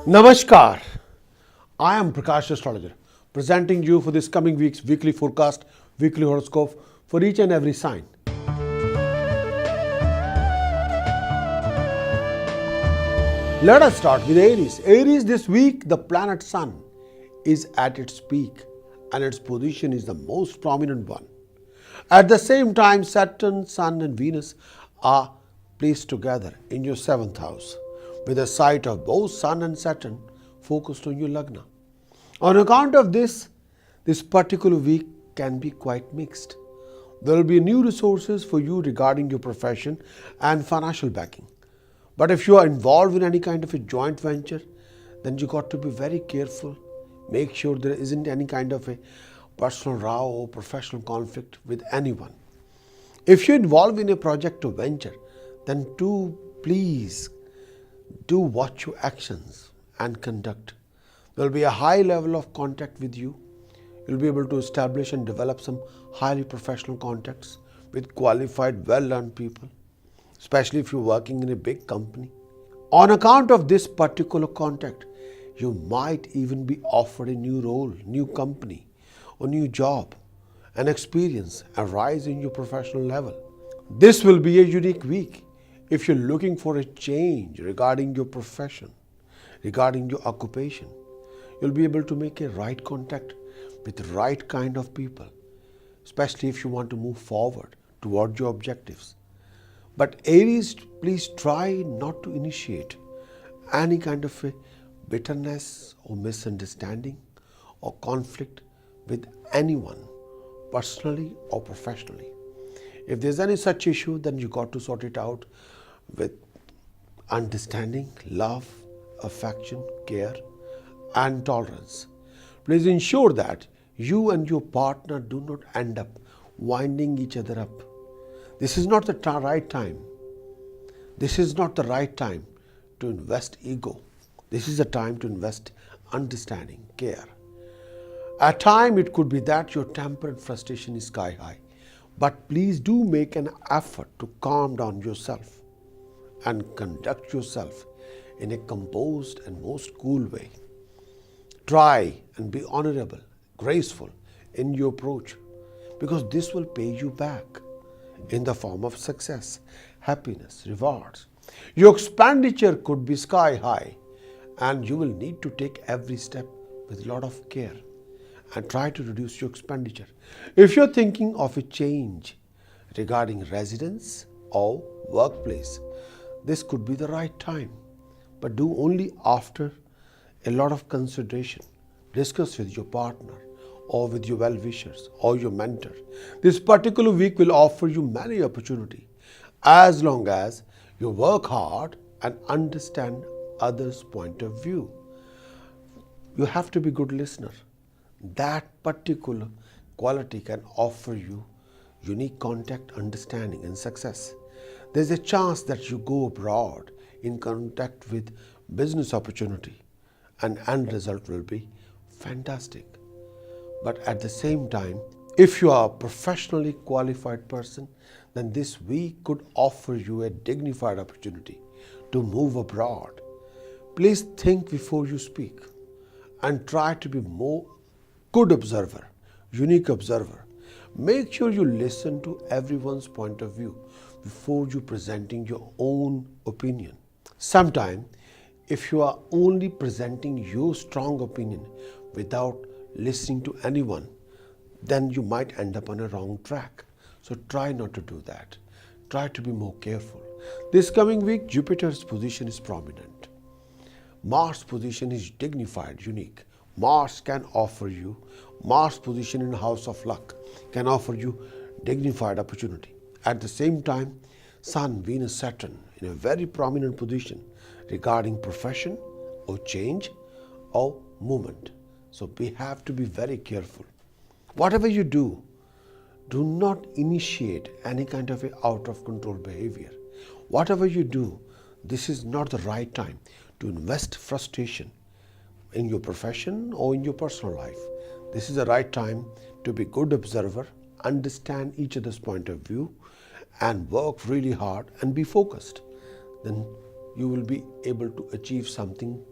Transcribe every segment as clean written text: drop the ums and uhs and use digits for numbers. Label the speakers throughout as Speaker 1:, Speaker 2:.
Speaker 1: Namaskar. I am Prakash Astrologer, presenting you for this coming week's weekly forecast, weekly horoscope for each and every sign. Let us start with Aries. Aries, this week the planet Sun is at its peak and its position is the most prominent one. At the same time, Saturn, Sun and Venus are placed together in your 7th house, with a sight of both Sun and Saturn focused on your Lagna. On account of this particular week can be quite mixed. There will be new resources for you regarding your profession and financial backing. But if you are involved in any kind of a joint venture, then you got to be very careful. Make sure there isn't any kind of a personal row or professional conflict with anyone. If you're involved in a project or venture, then please do watch your actions and conduct. There will be a high level of contact with you. You'll be able to establish and develop some highly professional contacts with qualified, well-learned people, especially if you're working in a big company. On account of this particular contact, you might even be offered a new role, new company, or new job, an experience, a rise in your professional level. This will be a unique week if you're looking for a change regarding your profession, regarding your occupation. You'll be able to make a right contact with the right kind of people, especially if you want to move forward toward your objectives. But Aries, please try not to initiate any kind of a bitterness or misunderstanding or conflict with anyone, personally or professionally. If there's any such issue, then you got to sort it out with understanding, love, affection, care, and tolerance. Please ensure that you and your partner do not end up winding each other up. This is not the right time. This is not the right time to invest ego. This is the time to invest understanding, care. At times it could be that your temper and frustration is sky high, but please do make an effort to calm down yourself and conduct yourself in a composed and most cool way. Try and be honorable, graceful in your approach, because this will pay you back in the form of success, happiness, rewards. Your expenditure could be sky high and you will need to take every step with a lot of care and try to reduce your expenditure. If you're thinking of a change regarding residence or workplace, this could be the right time, but do only after a lot of consideration. Discuss with your partner or with your well-wishers or your mentor. This particular week will offer you many opportunities as long as you work hard and understand others' point of view. You have to be a good listener. That particular quality can offer you unique contact, understanding, and success. There's a chance that you go abroad in contact with business opportunity, and end result will be fantastic. But at the same time, if you are a professionally qualified person, then this week could offer you a dignified opportunity to move abroad. Please think before you speak and try to be more good observer, unique observer. Make sure you listen to everyone's point of view before you presenting your own opinion. Sometimes, if you are only presenting your strong opinion without listening to anyone, then you might end up on a wrong track. So try not to do that. Try to be more careful. This coming week, Jupiter's position is prominent. Mars' position is dignified, unique. Mars position in house of luck can offer you dignified opportunity. At the same time, Sun, Venus, Saturn in a very prominent position regarding profession or change or movement. So we have to be very careful. Whatever you do, do not initiate any kind of out of control behavior. Whatever you do, this is not the right time to invest frustration in your profession or in your personal life. This is the right time to be good observer, understand each other's point of view, and work really hard and be focused. Then you will be able to achieve something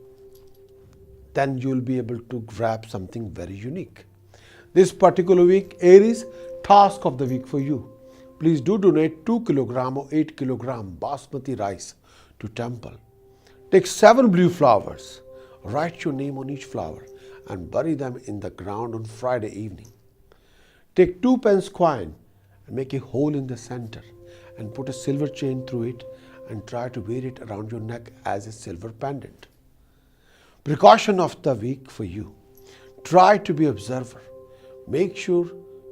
Speaker 1: then you will be able to grab something very unique. This particular week, Aries, task of the week for you. Please do donate 2 kg or 8 kg basmati rice to temple. Take 7 blue flowers, write your name on each flower and bury them in the ground on Friday evening. Take 2 pence coin and make a hole in the center and put a silver chain through it and try to wear it around your neck as a silver pendant. Precaution of the week for you. Try to be observer. Make sure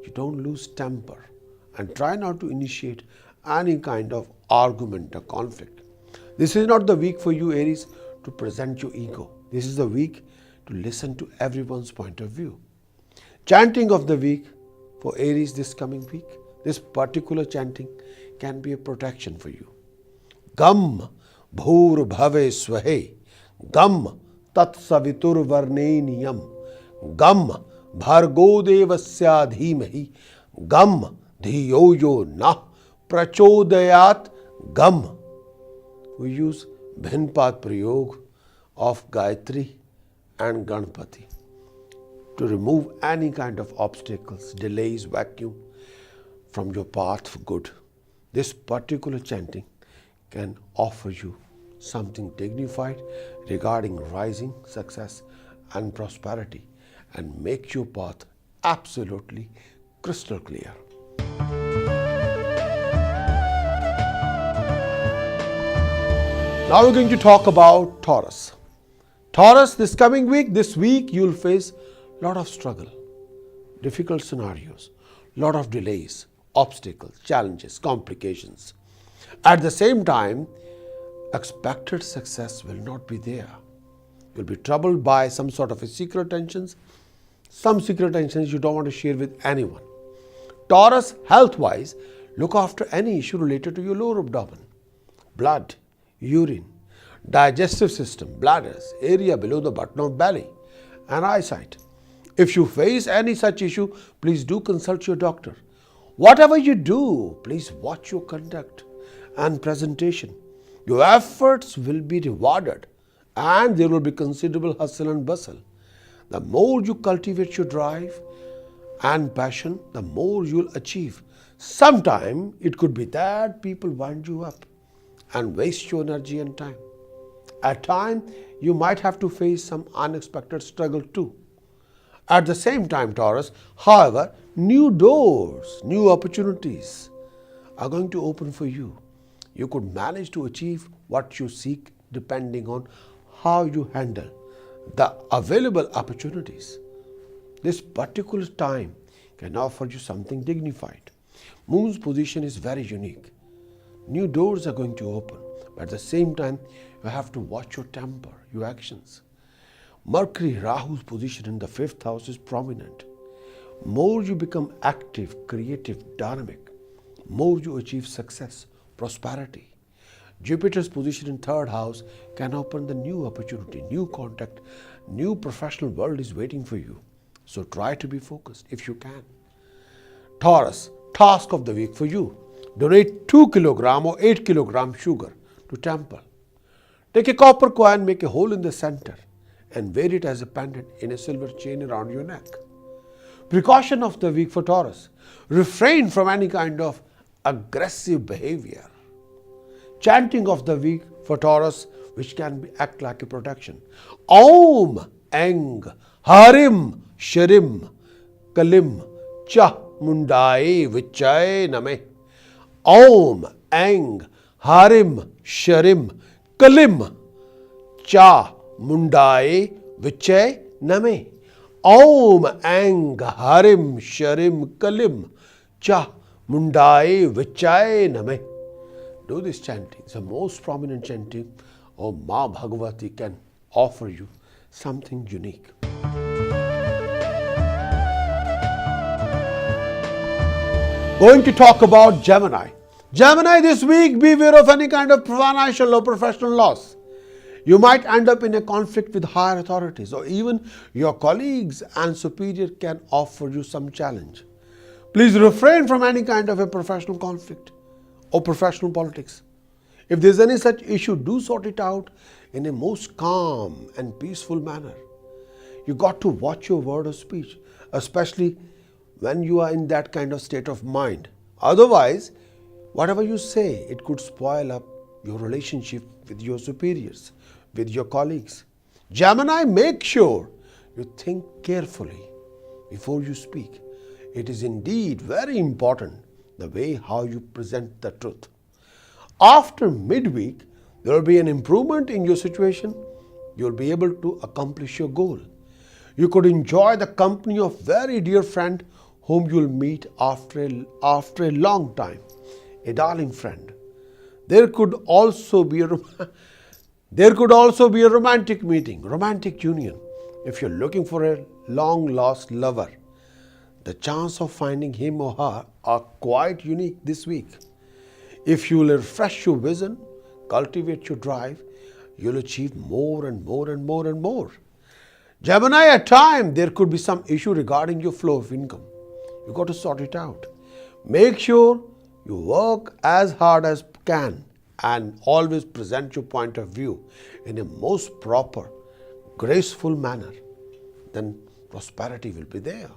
Speaker 1: you don't lose temper and try not to initiate any kind of argument or conflict. This is not the week for you, Aries, to present your ego. This is the week to listen to everyone's point of view. Chanting of the week for Aries this coming week. This particular chanting can be a protection for you. Gam bhur bhave swahe, gam tat savitur varneniyam, gam bhargo devasya dhimahi, gam dhiyo yo na prachodayat, gam. We use Bhinpat Prayog of Gayatri and Ganpati to remove any kind of obstacles, delays, vacuum from your path for good. This particular chanting can offer you something dignified regarding rising success and prosperity and make your path absolutely crystal clear. Now we're going to talk about Taurus. Taurus, this coming week, this week you'll face a lot of struggle, difficult scenarios, lot of delays, obstacles, challenges, complications. At the same time, expected success will not be there. You'll be troubled by some sort of secret tensions, some secret tensions you don't want to share with anyone. Taurus, health-wise, look after any issue related to your lower abdomen, blood, urine, digestive system, bladders, area below the button of belly, and eyesight. If you face any such issue, please do consult your doctor. Whatever you do, please watch your conduct and presentation. Your efforts will be rewarded and there will be considerable hustle and bustle. The more you cultivate your drive and passion, the more you'll achieve. Sometime it could be that people wind you up and waste your energy and time. At times, you might have to face some unexpected struggle too. At the same time, Taurus, however, new doors, new opportunities are going to open for you. You could manage to achieve what you seek depending on how you handle the available opportunities. This particular time can offer you something dignified. Moon's position is very unique. New doors are going to open, but at the same time, you have to watch your temper, your actions. Mercury, Rahu's position in the 5th house is prominent. More you become active, creative, dynamic, more you achieve success, prosperity. Jupiter's position in 3rd house can open the new opportunity, new contact, new professional world is waiting for you. So try to be focused if you can. Taurus, task of the week for you. Donate 2 kg or 8 kg sugar to temple. Take a copper coin, make a hole in the center and wear it as a pendant in a silver chain around your neck. Precaution of the week for Taurus. Refrain from any kind of aggressive behavior. Chanting of the week for Taurus, which can act like a protection. Om Eng Harim Sharim Kalim Cha Mundai Vichai Name. Om Eng Harim Sharim Kalim Cha Mundai Vichai Name. Om Eng Harim Sharim Kalim Cha Mundai Vichai Name. Do this chanting. It's the most prominent chanting of Ma Bhagavati can offer you something unique. Going to talk about Gemini. Gemini, this week, beware of any kind of financial or professional loss. You might end up in a conflict with higher authorities, or even your colleagues and superior can offer you some challenge. Please refrain from any kind of a professional conflict or professional politics. If there's any such issue, do sort it out in a most calm and peaceful manner. You got to watch your word of speech, especially when you are in that kind of state of mind. Otherwise, whatever you say, it could spoil up your relationship with your superiors, with your colleagues. Gemini, make sure you think carefully before you speak. It is indeed very important the way how you present the truth. After midweek, there will be an improvement in your situation. You will be able to accomplish your goal. You could enjoy the company of very dear friend whom you will meet after a long time, a darling friend. There could also be a romantic meeting, romantic union. If you're looking for a long lost lover, the chance of finding him or her are quite unique this week. If you will refresh your vision, cultivate your drive, you'll achieve more and more and more and more. Gemini, at times there could be some issue regarding your flow of income. You got to sort it out. Make sure you work as hard as can and always present your point of view in a most proper, graceful manner. Then prosperity will be there.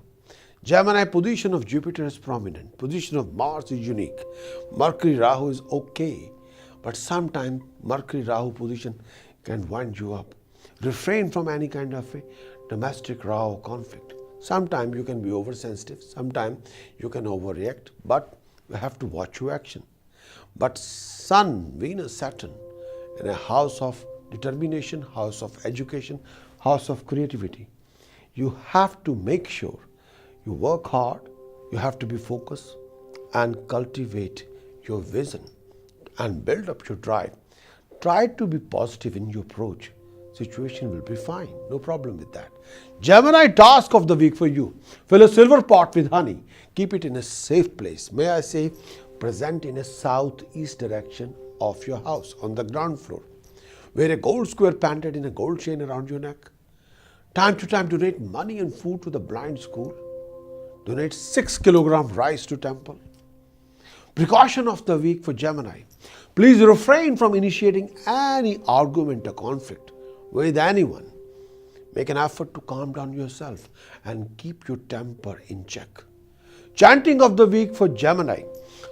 Speaker 1: Gemini, position of Jupiter is prominent. Position of Mars is unique. Mercury Rahu is okay. But sometimes Mercury Rahu position can wind you up. Refrain from any kind of a domestic Rahu conflict. Sometimes you can be oversensitive. Sometimes you can overreact. But you have to watch your action. But Sun, Venus, Saturn in a house of determination, house of education, house of creativity. You have to make sure you work hard, you have to be focused and cultivate your vision and build up your drive. Try to be positive in your approach. Situation will be fine. No problem with that. Gemini, task of the week for you. Fill a silver pot with honey. Keep it in a safe place. May I say, present in a southeast direction of your house on the ground floor. Wear a gold square painted in a gold chain around your neck. Time to time donate money and food to the blind school. Donate 6 kilogram rice to temple. Precaution of the week for Gemini. Please refrain from initiating any argument or conflict with anyone. Make an effort to calm down yourself and keep your temper in check. Chanting of the week for Gemini.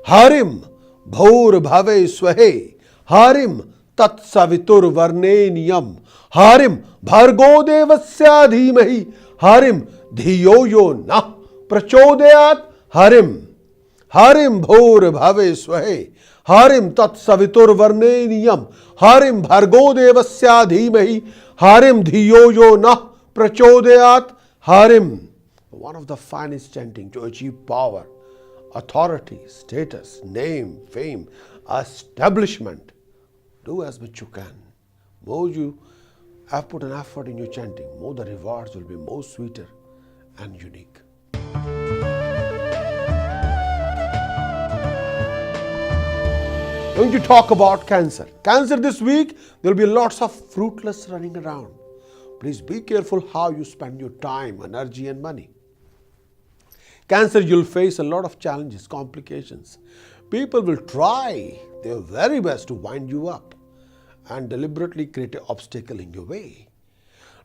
Speaker 1: Harim bhaur bhave swahe. Harim tat savitur varneniyam. Harim bhargo devasya dhimahi. Harim dhiyo yo na prachodayat. Harim bhaur bhave swahe. Harim tat savitur varneniyam. Harim bhargo devasya dhimahi. Harim dhiyo yo na prachodayat. Harim. One of the finest chanting to achieve power, authority, status, name, fame, establishment. Do as much you can. More you have put an effort in your chanting, more the rewards will be more sweeter and unique. Going to talk about Cancer. Cancer, this week, there will be lots of fruitless running around. Please be careful how you spend your time, energy and money. Cancer, you'll face a lot of challenges, complications. People will try their very best to wind you up and deliberately create an obstacle in your way.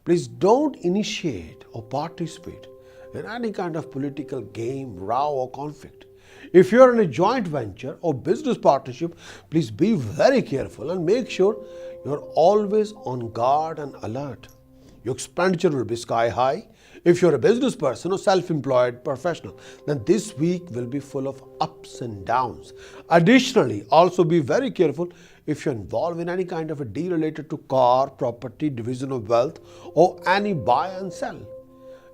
Speaker 1: Please don't initiate or participate in any kind of political game, row or conflict. If you're in a joint venture or business partnership, please be very careful and make sure you're always on guard and alert. Your expenditure will be sky high. If you're a business person or self-employed professional, then this week will be full of ups and downs. Additionally, also be very careful if you're involved in any kind of a deal related to car, property, division of wealth, or any buy and sell.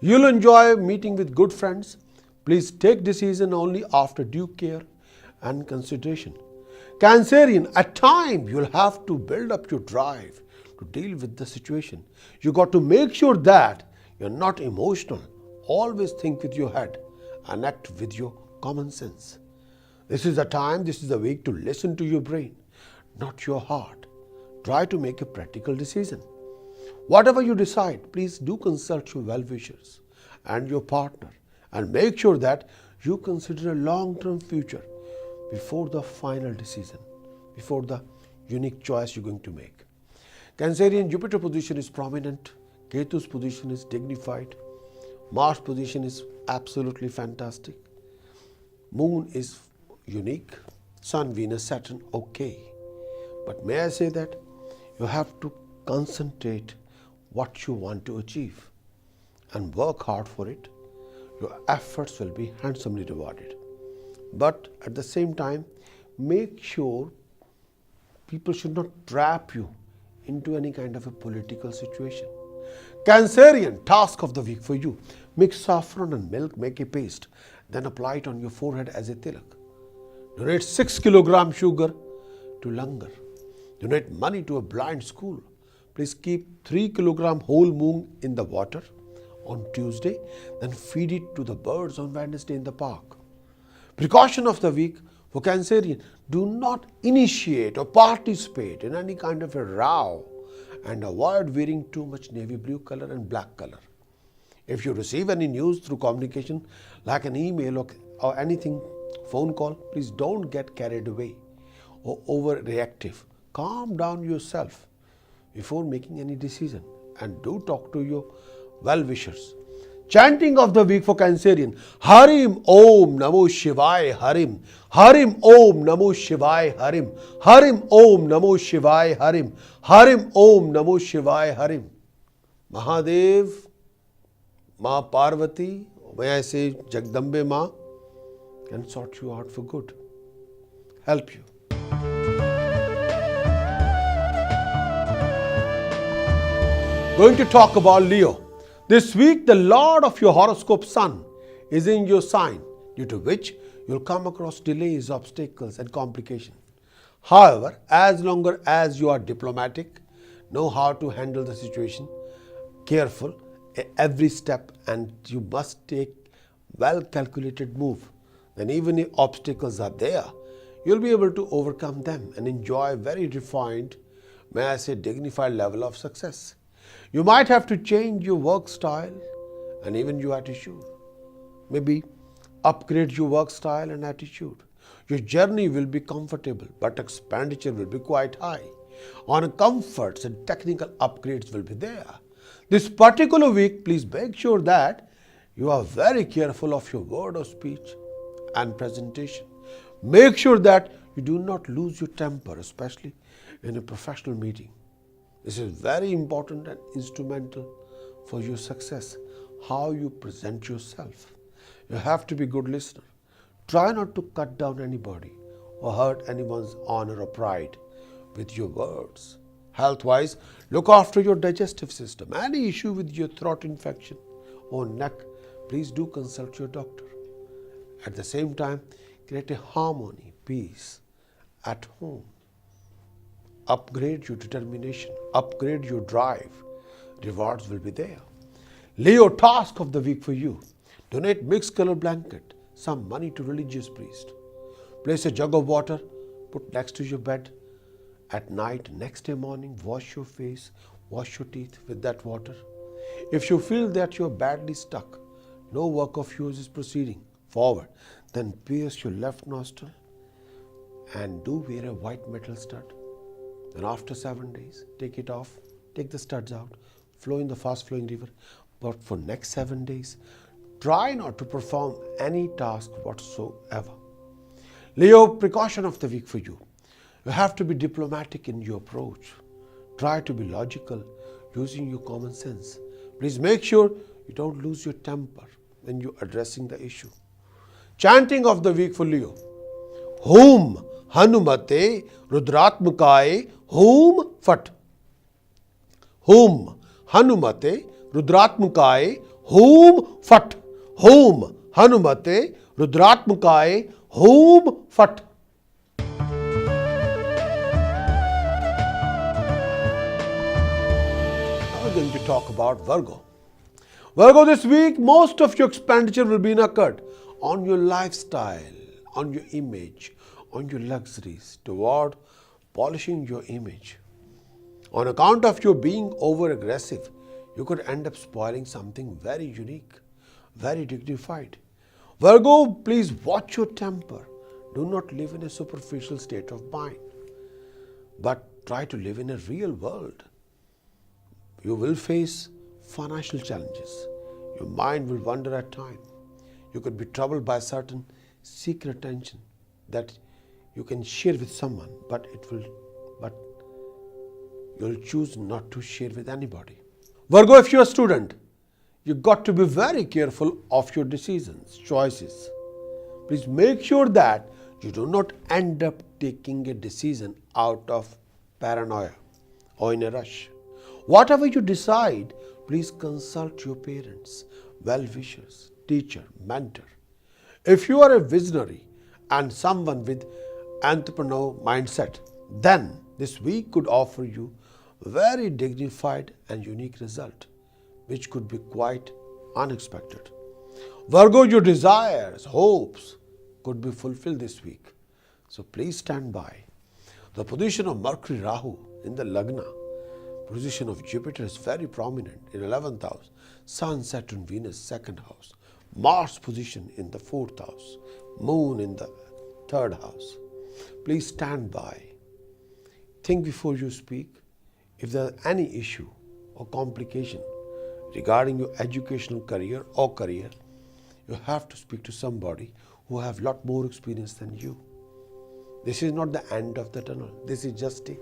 Speaker 1: You'll enjoy meeting with good friends. Please take decision only after due care and consideration. Cancerian, at times you'll have to build up your drive to deal with the situation. You got to make sure that you're not emotional. Always think with your head and act with your common sense. This is the week to listen to your brain, not your heart. Try to make a practical decision. Whatever you decide, please do consult your well-wishers and your partner and make sure that you consider a long-term future before the final decision, before the unique choice you're going to make. Cancerian, Jupiter position is prominent. Ketu's position is dignified. Mars position is absolutely fantastic. Moon is unique. Sun, Venus, Saturn, okay. But may I say that you have to concentrate what you want to achieve and work hard for it. Your efforts will be handsomely rewarded. But at the same time, make sure people should not trap you into any kind of a political situation. Cancerian, task of the week for you. Mix saffron and milk, make a paste. Then apply it on your forehead as a tilak. Donate 6 kilogram sugar to Langar. Donate money to a blind school. Please keep 3 kilogram whole moong in the water on Tuesday. Then feed it to the birds on Wednesday in the park. Precaution of the week for Cancerian. Do not initiate or participate in any kind of a row and avoid wearing too much navy blue color and black color. If you receive any news through communication like an email or anything, phone call, please don't get carried away or overreactive. Calm down yourself before making any decision and do talk to your well-wishers. Chanting of the week for Cancerian. Harim Om Namo Shivaya Harim. Harim Om Namo Shivaya Harim. Harim Om Namo Shivaya Harim. Harim Om Namo Shivaya Harim. Mahadev, Ma Parvati, may I say Jagdambe Ma, can sort you out for good. Help you. Going to talk about Leo. This week, the Lord of your horoscope Sun is in your sign, due to which you'll come across delays, obstacles and complications. However, as long as you are diplomatic, know how to handle the situation, careful every step, and you must take well-calculated move, then even if obstacles are there, you'll be able to overcome them and enjoy very refined, may I say dignified level of success. You might have to change your work style and even your attitude. Maybe upgrade your work style and attitude. Your journey will be comfortable, but expenditure will be quite high. On comforts and technical upgrades will be there. This particular week, please make sure that you are very careful of your word of speech and presentation. Make sure that you do not lose your temper, especially in a professional meeting. This is very important and instrumental for your success, how you present yourself. You have to be a good listener. Try not to cut down anybody or hurt anyone's honor or pride with your words. Health-wise, look after your digestive system. Any issue with your throat infection or neck, please do consult your doctor. At the same time, create a harmony, peace at home. Upgrade your determination, upgrade your drive. Rewards will be there. Leo, task of the week for you. Donate mixed color blanket, some money to religious priest. Place a jug of water, put next to your bed. At night, next day morning, wash your face, wash your teeth with that water. If you feel that you are badly stuck, no work of yours is proceeding forward, then pierce your left nostril and do wear a white metal stud. Then after 7 days, take it off, take the studs out, flow in the fast flowing river. But for next 7 days, try not to perform any task whatsoever. Leo, precaution of the week for you. You have to be diplomatic in your approach. Try to be logical using your common sense. Please make sure you don't lose your temper when you're addressing the issue. Chanting of the week for Leo. Hum Hanumate Rudratmakaye Hum Fat. Hum Hanumate Rudratmakaye Hum Fat. Hum Hanumate Rudratmakaye Hum Fat. Now we're going to talk about Virgo. Virgo, this week, most of your expenditure will be incurred on your lifestyle, on your image, on your luxuries, toward polishing your image. On account of your being over-aggressive, you could end up spoiling something very unique, very dignified. Virgo, please watch your temper. Do not live in a superficial state of mind, but try to live in a real world. You will face financial challenges. Your mind will wander at times. You could be troubled by certain secret tension that you can share with someone, but you'll choose not to share with anybody. Virgo, if you're a student, you've got to be very careful of your decisions, choices. Please make sure that you do not end up taking a decision out of paranoia or in a rush. Whatever you decide, please consult your parents, well-wishers, teacher, mentor. If you are a visionary and someone with entrepreneurial mindset, then this week could offer you very dignified and unique result, which could be quite unexpected. Virgo, your desires, hopes could be fulfilled this week. So please stand by. The position of Mercury Rahu in the Lagna, position of Jupiter is very prominent in 11th house, Sun, Saturn, Venus, 2nd house, Mars position in the 4th house, Moon in the 3rd house. Please stand by. Think before you speak. If there is any issue or complication regarding your educational career or career, you have to speak to somebody who have a lot more experience than you. This is not the end of the tunnel. This is just a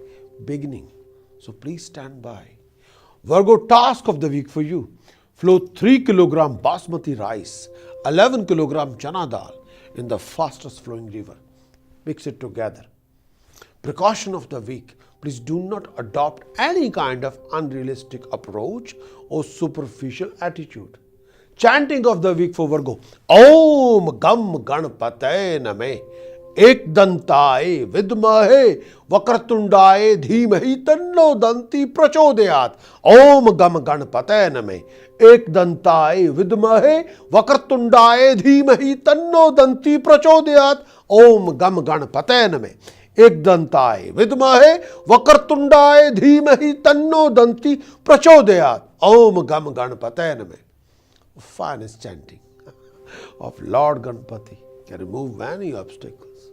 Speaker 1: beginning. So please stand by. Virgo, task of the week for you. Flow 3 kilogram basmati rice, 11 kilogram chana dal in the fastest flowing river. Mix it together. Precaution of the week. Please do not adopt any kind of unrealistic approach or superficial attitude. Chanting of the week for Virgo. Om Gam Ganpataye Name. Ekdantaye Vidmahe Vakratundaye Dhimahi Tanno Danti Prachodayat. Om Gam Ganpataye Name. Ekdantaye Vidmahe Vakratundaye Dhimahi Tanno Danti Prachodayat. Om Gam Ganpataye Name. एकदंताय विद्महे वक्रतुंडाय धीमहि तन्नो दंति प्रचोदयात्. Om Gam Ganpataye Name. Finest chanting of Lord Ganpati can remove many obstacles,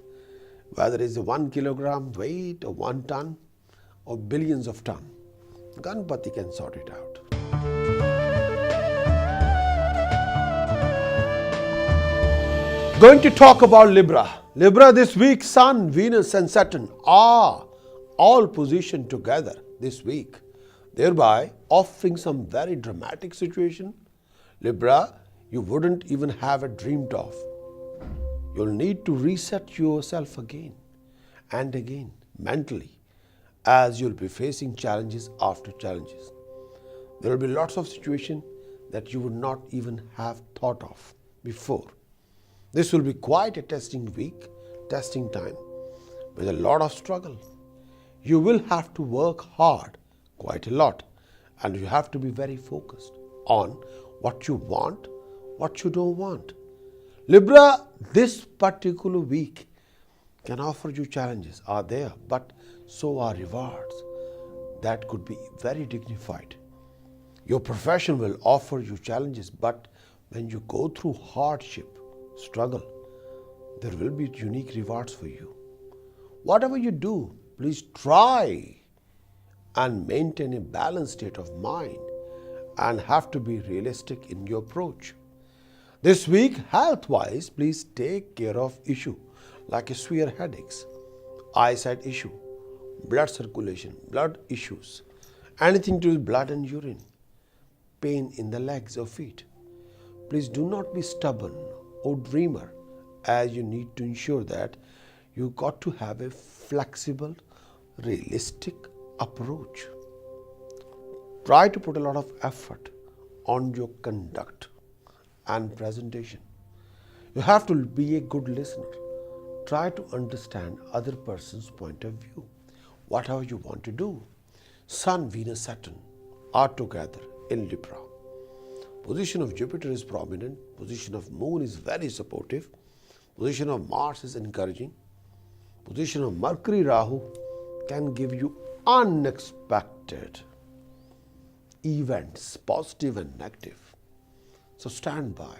Speaker 1: whether it is 1 kilogram weight or 1 ton or billions of tons. Ganpati can sort it out. Going to talk about Libra. Libra, this week, Sun, Venus and Saturn are all positioned together this week, thereby offering some very dramatic situation. Libra, you wouldn't even have a dreamed of. You'll need to reset yourself again and again mentally, as you'll be facing challenges after challenges. There will be lots of situations that you would not even have thought of before. This will be quite a testing week, testing time, with a lot of struggle. You will have to work hard, quite a lot, and you have to be very focused on what you want, what you don't want. Libra, this particular week can offer you challenges, are there, but so are rewards that could be very dignified. Your profession will offer you challenges, but when you go through hardship, struggle, there will be unique rewards for you. Whatever you do, please try and maintain a balanced state of mind and have to be realistic in your approach. This week, health-wise, please take care of issue like severe headaches, eyesight issue, blood circulation, blood issues, anything to do with blood and urine, pain in the legs or feet. Please do not be stubborn or dreamer, as you need to ensure that you got to have a flexible, realistic approach. Try to put a lot of effort on your conduct and presentation. You have to be a good listener. Try to understand other person's point of view, whatever you want to do. Sun, Venus, Saturn are together in Libra. Position of Jupiter is prominent. Position of Moon is very supportive. Position of Mars is encouraging. Position of Mercury, Rahu can give you unexpected events, positive and negative. So stand by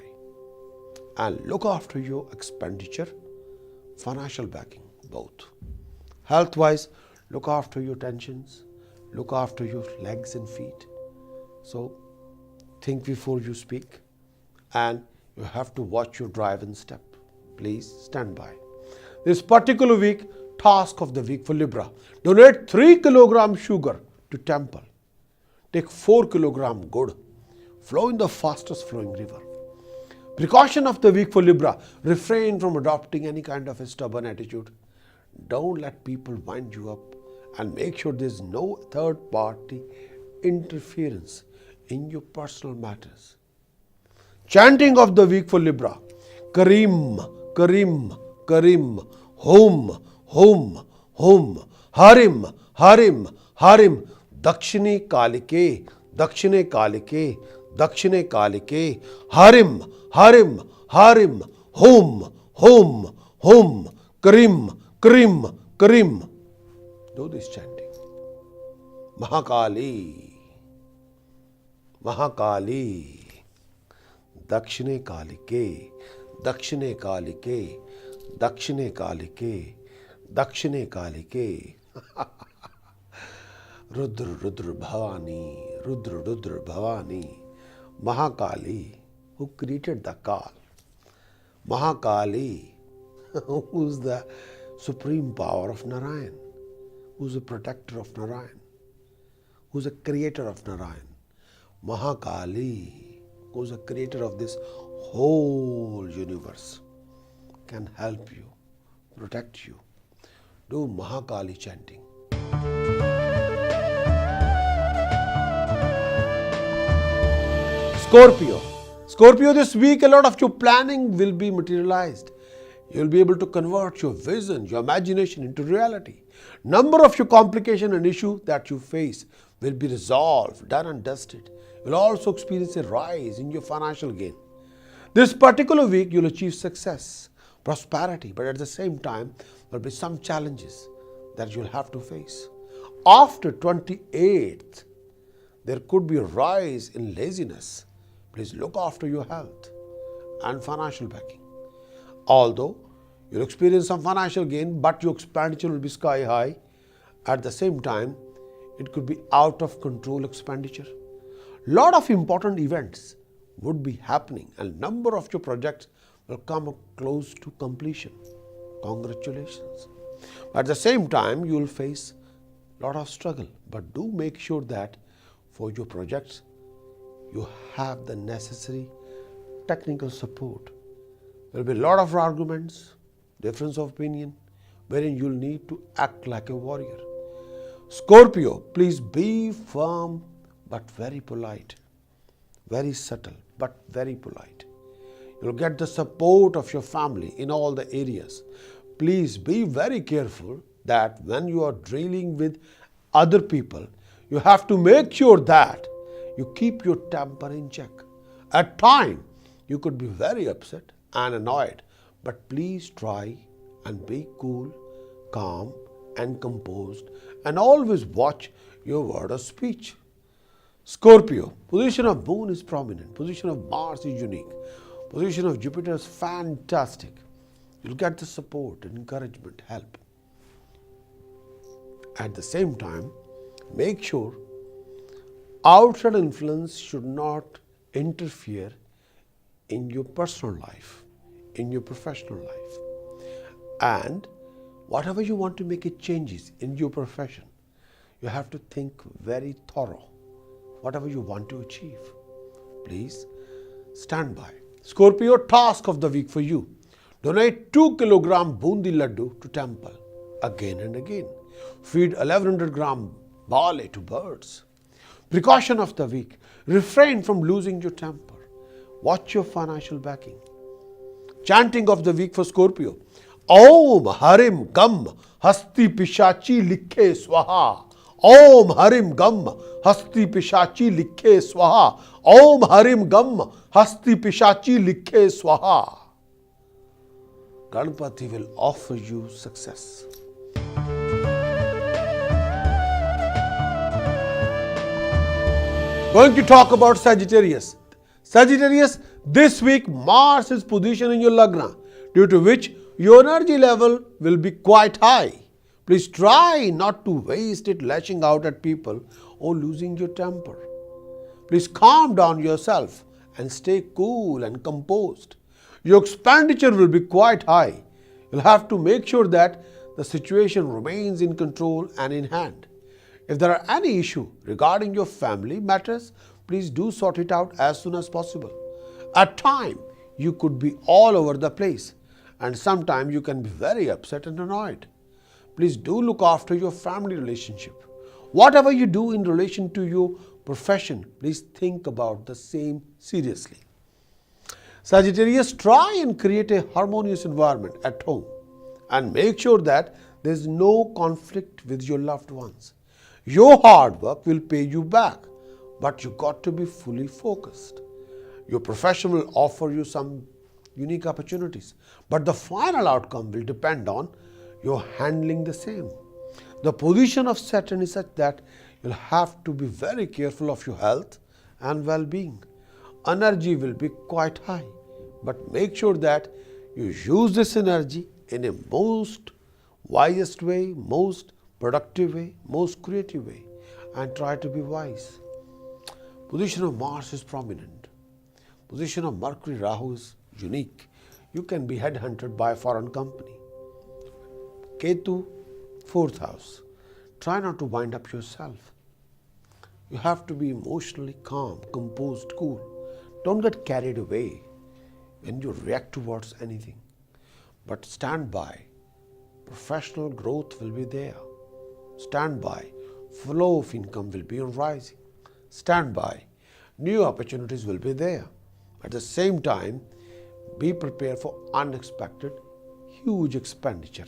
Speaker 1: and look after your expenditure, financial backing, both. Health-wise, look after your tensions, look after your legs and feet. So think before you speak, and you have to watch your drive and step. Please stand by. This particular week, task of the week for Libra: donate 3 kilogram sugar to temple. Take 4 kilogram good. Flow in the fastest flowing river. Precaution of the week for Libra: refrain from adopting any kind of a stubborn attitude. Don't let people wind you up, and make sure there's no third party interference in your personal matters. Chanting of the week for Libra: Karim, Karim, Karim, Hom, Hom, Hom, Harim, Harim, Harim, Dakshine Kalike, Dakshine Kalike, Dakshine Kalike, Harim, Harim, Harim, Hom, Hom, Hom, Karim, Karim, Karim. Do this chanting. Mahakali, Mahakali, Dakshine Kalike, Dakshine Kalike, Dakshine Kalike, Dakshine Kalike. Rudra, Rudra Bhavani, Rudra, Rudra Bhavani, Mahakali, who created the Kal. Mahakali, who's the supreme power of Narayan, who's the protector of Narayan, who's the creator of Narayan. Mahakali, who's the creator of this whole universe, can help you, protect you. Do Mahakali chanting. Scorpio. Scorpio, this week a lot of your planning will be materialized. You will be able to convert your vision, your imagination into reality. Number of your complications and issues that you face will be resolved, done and dusted. You will also experience a rise in your financial gain. This particular week you will achieve success, prosperity, but at the same time there will be some challenges that you will have to face. After 28th, there could be a rise in laziness. Please look after your health and financial backing. Although you'll experience some financial gain, but your expenditure will be sky high. At the same time, it could be out of control expenditure. Lot of important events would be happening, and number of your projects will come close to completion. Congratulations. At the same time, you will face lot of struggle, but do make sure that for your projects, you have the necessary technical support. There will be a lot of arguments, difference of opinion, wherein you will need to act like a warrior. Scorpio, please be firm but very polite, very subtle but very polite. You will get the support of your family in all the areas. Please be very careful that when you are dealing with other people, you have to make sure that you keep your temper in check. At times, you could be very upset and annoyed, but please try and be cool, calm and composed, and always watch your word of speech. Scorpio, position of Moon is prominent, position of Mars is unique, position of Jupiter is fantastic. You'll get the support, encouragement, help. At the same time, make sure outside influence should not interfere in your personal life, in your professional life. And whatever you want to make it changes in your profession, you have to think very thorough. Whatever you want to achieve, please stand by. Scorpio, task of the week for you: donate 2 kilogram bundi laddu to temple again and again. Feed 1100 gram barley to birds. Precaution of the week: refrain from losing your temper. Watch your financial backing. Chanting of the week for Scorpio: Om Harim Gam Hasti Pishachi Likhe Swaha. Om Harim Gam Hasti Pishachi Likhe Swaha. Om Harim Gam Hasti Pishachi Likhe Swaha. Ganpati will offer you success. Going to talk about Sagittarius. Sagittarius, this week Mars is positioned in your Lagna, due to which your energy level will be quite high. Please try not to waste it lashing out at people or losing your temper. Please calm down yourself and stay cool and composed. Your expenditure will be quite high. You'll have to make sure that the situation remains in control and in hand. If there are any issue regarding your family matters, please do sort it out as soon as possible. At times, you could be all over the place, and sometimes you can be very upset and annoyed. Please do look after your family relationship. Whatever you do in relation to your profession, please think about the same seriously. Sagittarius, try and create a harmonious environment at home and make sure that there is no conflict with your loved ones. Your hard work will pay you back, but you got to be fully focused. Your profession will offer you some unique opportunities, but the final outcome will depend on your handling the same. The position of Saturn is such that you'll have to be very careful of your health and well-being. Energy will be quite high, but make sure that you use this energy in a most wisest way, most productive way, most creative way, and try to be wise. Position of Mars is prominent. Position of Mercury, Rahu is unique. You can be headhunted by a foreign company. Ketu, 4th house. Try not to wind up yourself. You have to be emotionally calm, composed, cool. Don't get carried away when you react towards anything. But stand by. Professional growth will be there. Stand by. Flow of income will be on rising. Stand by. New opportunities will be there. At the same time, be prepared for unexpected, huge expenditure.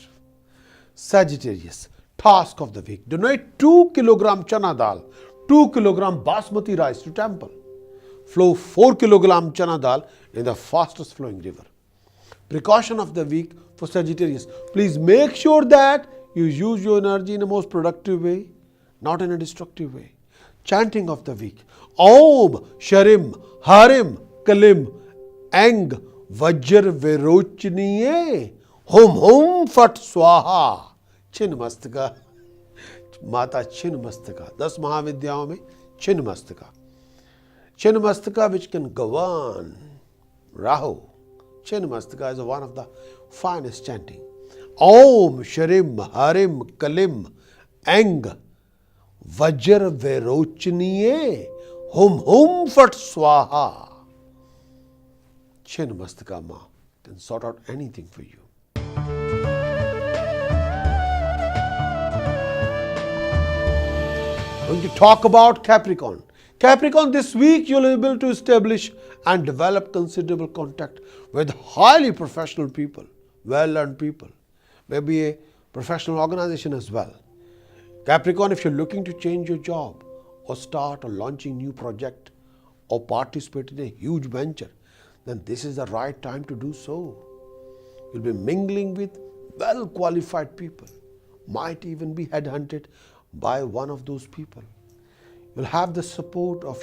Speaker 1: Sagittarius, task of the week. Donate 2 kg chana dal, 2 kg basmati rice to temple. Flow 4 kg chana dal in the fastest flowing river. Precaution of the week for Sagittarius. Please make sure that you use your energy in a most productive way, not in a destructive way. Chanting of the week. Om Sharim Harim Kalim Eng Vajr Verochniye Hum Hum Fat Swaha Chinmastaka. Mata Chinmastaka. 10 Mahavidyaon mein Chinmastaka. Chinmastaka, which can govern Rahu. Chinmastaka is one of the finest chanting. Om Sharim Harim Kalim Eng Vajr Verochniye Hum Hum Fat Swaha. Chinmastaka Ma can sort out anything for you. Going to talk about Capricorn. Capricorn, this week you'll be able to establish and develop considerable contact with highly professional people, well-learned people, maybe a professional organization as well. Capricorn, if you're looking to change your job or start or launching new project or participate in a huge venture, then this is the right time to do so. You'll be mingling with well-qualified people, might even be headhunted by one of those people. You'll have the support of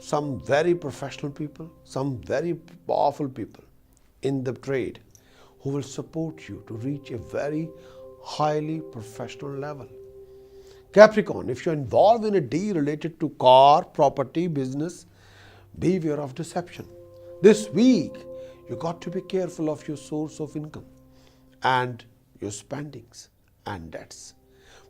Speaker 1: some very professional people, some very powerful people in the trade who will support you to reach a very highly professional level. Capricorn, if you're involved in a deal related to car, property, business, beware of deception. This week, you got to be careful of your source of income and your spendings and debts.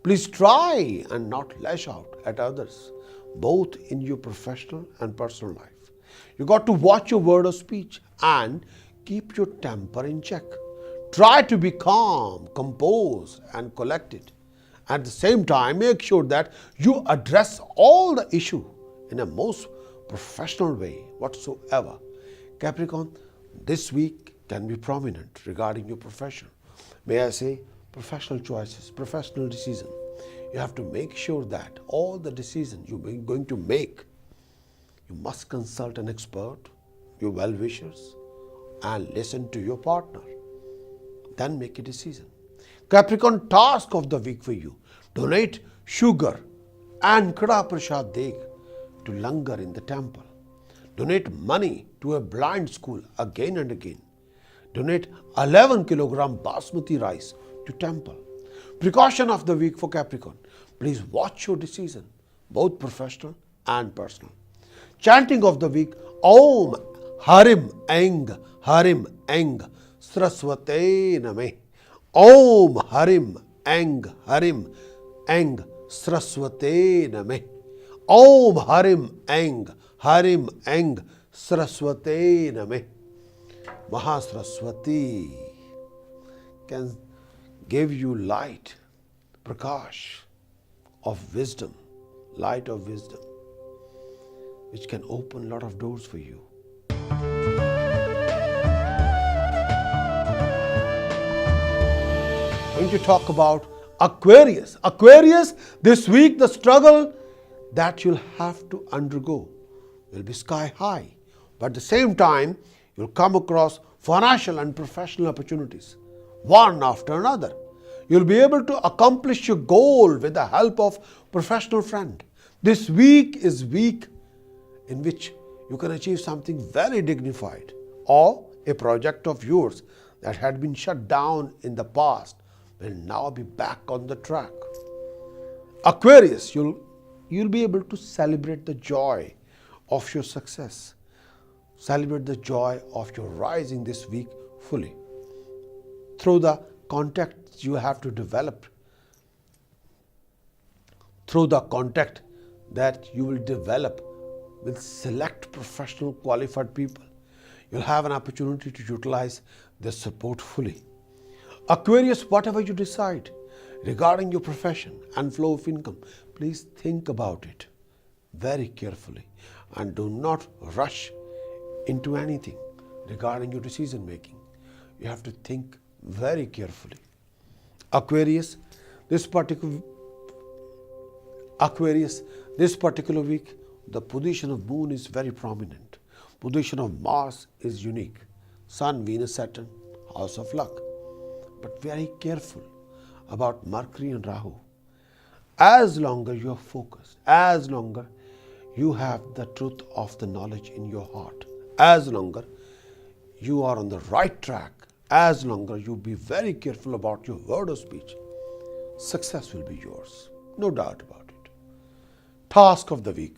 Speaker 1: Please try and not lash out at others, both in your professional and personal life. You got to watch your word of speech and keep your temper in check. Try to be calm, composed, and collected. At the same time, make sure that you address all the issue in a most professional way whatsoever. Capricorn, this week can be prominent regarding your profession. May I say, professional choices, professional decision. You have to make sure that all the decisions you're going to make, you must consult an expert, your well-wishers, and listen to your partner. Then make a decision. Capricorn, task of the week for you. Donate sugar and Kada Prasad Deg to Langar in the temple. Donate money to a blind school again and again. Donate 11 kg basmati rice to temple. Precaution of the week for Capricorn. Please watch your decision, both professional and personal. Chanting of the week, Om Harim Eng Saraswate Name. Om Harim Eng Saraswate Name. Om Harim Eng Saraswate Name. Mahasaraswati can give you light, Prakash of wisdom, light of wisdom, which can open a lot of doors for you. Going to talk about Aquarius. Aquarius, this week the struggle that you'll have to undergo will be sky high. But at the same time, you'll come across financial and professional opportunities, one after another. You'll be able to accomplish your goal with the help of professional friend. This week is week in which you can achieve something very dignified, or a project of yours that had been shut down in the past will now be back on the track. Aquarius, you'll be able to celebrate the joy of your success. Celebrate the joy of your rising this week fully. Through the contacts you have to develop, through the contact that you will develop with select professional qualified people, you'll have an opportunity to utilize their support fully. Aquarius, whatever you decide regarding your profession and flow of income, please think about it very carefully and do not rush into anything regarding your decision making. You have to think very carefully. Aquarius, this particular week, the position of moon is very prominent. Position of Mars is unique. Sun, Venus, Saturn, house of luck. But very careful about Mercury and Rahu. As longer you are focused, as longer you have the truth of the knowledge in your heart, as longer you are on the right track, as longer you be very careful about your word of speech, success will be yours. No doubt about it. Task of the week.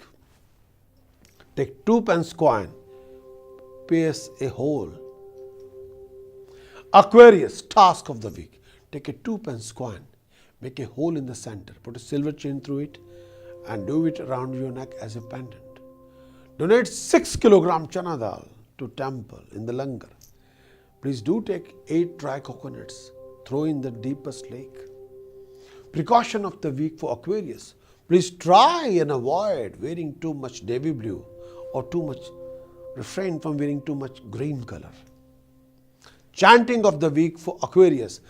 Speaker 1: Take 2 pence coin, pierce a hole. Aquarius, task of the week. Take a 2 pence coin, make a hole in the center, put a silver chain through it and do it around your neck as a pendant. Donate 6 kilogram chana dal to temple in the langar. Please do take 8 dry coconuts, throw in the deepest lake. Precaution of the week for Aquarius. Please try and avoid wearing too much navy blue or refrain from wearing too much green color. Chanting of the week for Aquarius.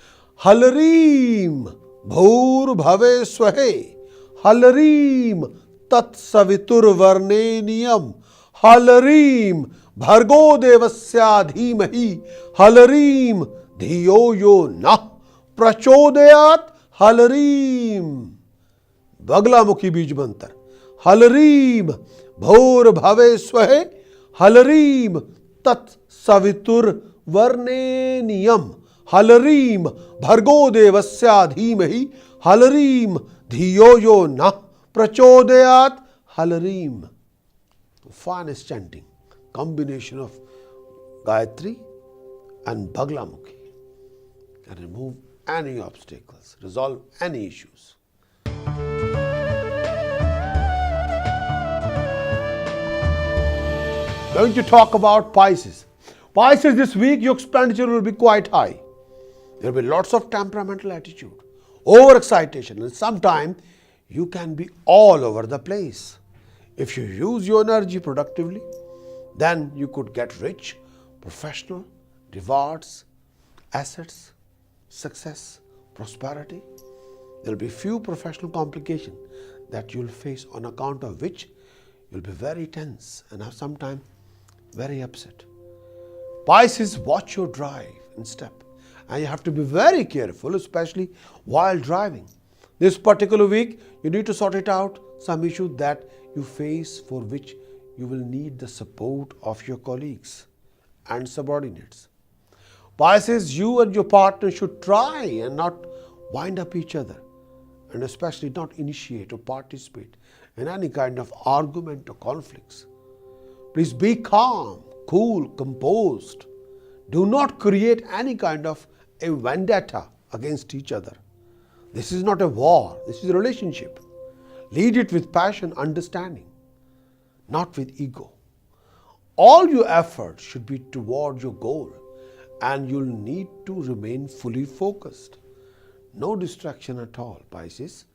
Speaker 1: Halarim bhur bhave swahe. Halarim tat savitur varneniyam. Halarim bhargo devasya dhimahi. Halarim dhiyo yo na prachodayat. Halarim. Baglamukhi Bij Mantar. Halarim bhur bhave swahe. Halarim tat savitur varneniyam. Halarim bhargo devasya dhimahi. Halarim dhiyo yo na prachodayat. Halarim. Finest chanting. Combination of Gayatri and Baglamukhi can remove any obstacles, resolve any issues. Going to talk about Pisces. Pisces, this week your expenditure will be quite high. There will be lots of temperamental attitude, overexcitation, and sometimes you can be all over the place. If you use your energy productively, then you could get rich, professional, rewards, assets, success, prosperity. There will be few professional complications that you will face, on account of which you will be very tense and sometimes very upset. Pisces, watch your drive and step. And you have to be very careful, especially while driving. This particular week, you need to sort it out, some issue that you face for which you will need the support of your colleagues and subordinates. Pisces, you and your partner should try and not wind up each other, and especially not initiate or participate in any kind of argument or conflicts. Please be calm, cool, composed. Do not create any kind of a vendetta against each other. This is not a war, this is a relationship. Lead it with passion, understanding, not with ego. All your effort should be toward your goal, and you'll need to remain fully focused. No distraction at all, Pisces.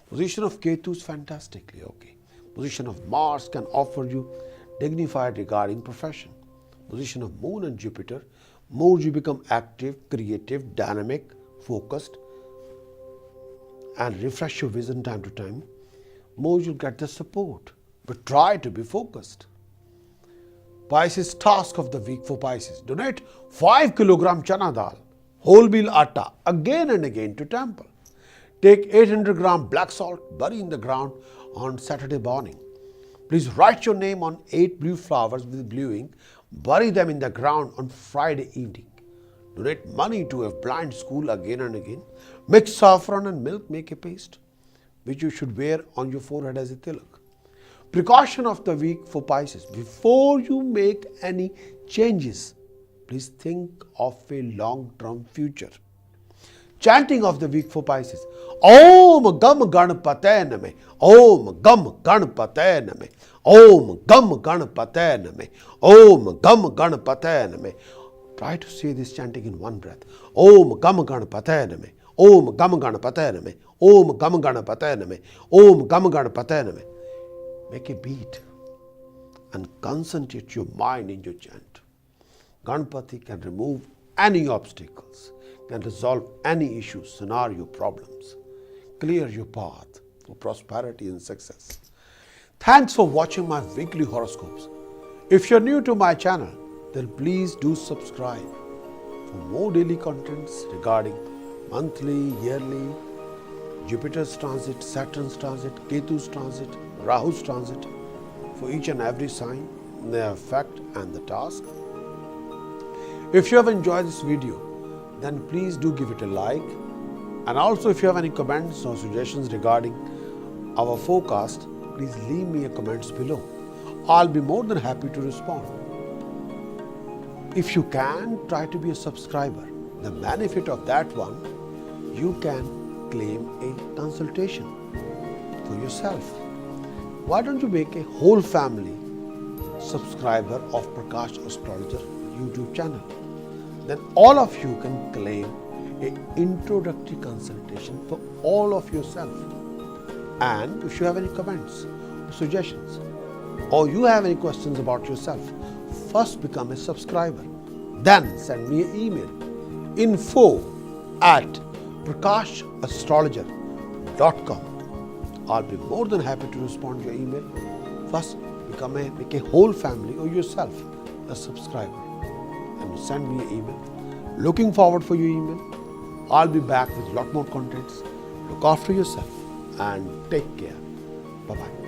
Speaker 1: Position of Ketu is fantastically okay. Position of Mars can offer you dignified regarding profession. Position of Moon and Jupiter, more you become active, creative, dynamic, focused, and refresh your vision time to time, more you'll get the support. But try to be focused. Pisces task of the week for Pisces. Donate 5 kg chana dal, whole meal atta again and again to temple. Take 800 gram black salt, bury in the ground on Saturday morning. Please write your name on 8 blue flowers with blue ink. Bury them in the ground on Friday evening. Donate money to a blind school again and again. Mix saffron and milk, make a paste, which you should wear on your forehead as a tilak. Precaution of the week for Pisces. Before you make any changes, please think of a long-term future. Chanting of the week for Pisces. Om Gam Ganapate Name. Om Gam Ganapate Name. Om Gam Ganapate Name. Om Gam Ganapate Name. Try to say this chanting in one breath. Om Gam Ganapate Name. Om Gam Ganapate Name. Om Gam Ganapate Name. Om Gam Ganapate Name. Make a beat and concentrate your mind in your chant. Ganpati can remove any obstacles, can resolve any issues, scenario, problems, clear your path for prosperity and success. Thanks for watching my weekly horoscopes. If you're new to my channel, then please do subscribe for more daily contents regarding monthly, yearly, Jupiter's transit, Saturn's transit, Ketu's transit, Rahu's transit for each and every sign, their effect and the task. If you have enjoyed this video, then please do give it a like. And also if you have any comments or suggestions regarding our forecast, please leave me a comments below. I'll be more than happy to respond. If you can, try to be a subscriber. The benefit of that one, you can claim a consultation for yourself. Why don't you make a whole family subscriber of Prakash Astrologer YouTube channel? Then all of you can claim an introductory consultation for all of yourself. And if you have any comments, suggestions, or you have any questions about yourself, first become a subscriber. Then send me an email, info@prakashastrologer.com. I'll be more than happy to respond to your email. First, make a whole family or yourself a subscriber and send me an email. Looking forward for your email. I'll be back with a lot more contents. Look after yourself and take care. Bye-bye.